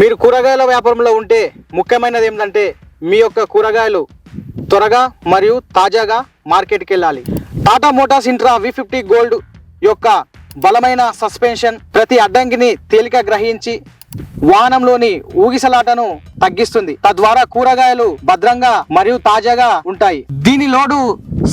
మీరు కూరగాయల వ్యాపారంలో ఉంటే ముఖ్యమైనది ఏంటంటే మీ యొక్క కూరగాయలు త్వరగా మరియు తాజాగా మార్కెట్కి వెళ్ళాలి. Tata Motors Intra V50 gold యొక్క బలమైన సస్పెన్షన్ ప్రతి అడ్డంకిని తేలిక గ్రహించి వాహనంలోని ఊగిసలాటను తగ్గిస్తుంది. తద్వారా కూరగాయలు భద్రంగా మరియు తాజాగా ఉంటాయి. దీని లోడు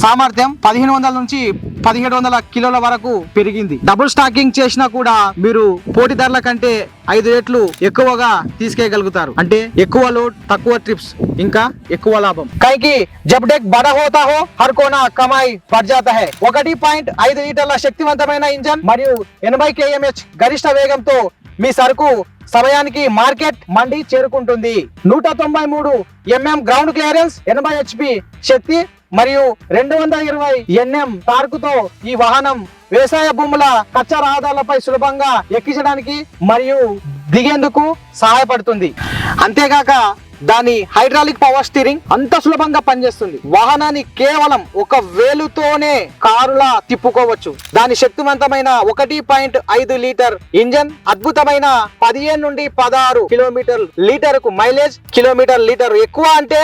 సామర్థ్యం 1500 నుంచి 1700 కిలోల వరకు పెరిగింది. డబుల్ స్టాకింగ్ చేసినా కూడా మీరు పోటీదారుల కంటే 5 రెట్లు ఎక్కువగా తీసుకెళ్లగలుగుతారు. అంటే ఎక్కువ లోడ్, తక్కువ ట్రిప్స్, ఇంకా ఎక్కువ లాభం. కైకి జబ్ డెక్ బడా హోతా హో హర్ కోనా కమాయి పడ్ జాతా హై. 1.5 లీటర్ల శక్తివంతమైన ఇంజన్ మరియు 80 kmh గరిష్ట వేగంతో మీ సరుకు సమయానికి మార్కెట్ మండి చేరుకుంటుంది. 193 mm గ్రౌండ్ క్లియరెన్స్, 80 HP శక్తి మరియు 220 Nm టార్కుతో ఈ వాహనం వ్యవసాయ భూముల కచ్చా రహదారులపై సులభంగా ఎక్కించడానికి మరియు దిగేందుకు సహాయపడుతుంది. అంతేగాక దాని హైడ్రాలిక్ పవర్ స్టీరింగ్ అంత సులభంగా పనిచేస్తుంది. వాహనాన్ని కేవలం ఒక వేలుతోనే కారులా తిప్పుకోవచ్చు. దాని శక్తివంతమైన 1.5 లీటర్ ఇంజన్ అద్భుతమైన 15 నుండి 16 కిలోమీటర్ లీటర్కు మైలేజ్, కిలోమీటర్ లీటర్ ఎక్కువ అంటే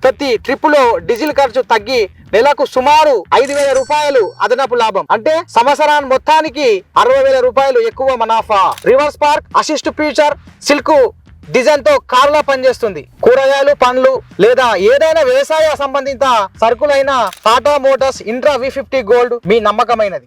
ప్రతి ట్రిప్ లో డీజిల్ ఖర్చు తగ్గి నెలకు సుమారు 5,000 రూపాయలు అదనపు లాభం. అంటే సంవత్సరాన్ని మొత్తానికి 60,000 రూపాయలు ఎక్కువ మునాఫా. Reverse park assist feature silk design తో కారులా పనిచేస్తుంది. కూరగాయలు, పండ్లు లేదా ఏదైనా వ్యవసాయ సంబంధిత సరుకులైన Tata Motors Intra V50 gold మీ నమ్మకమైనది.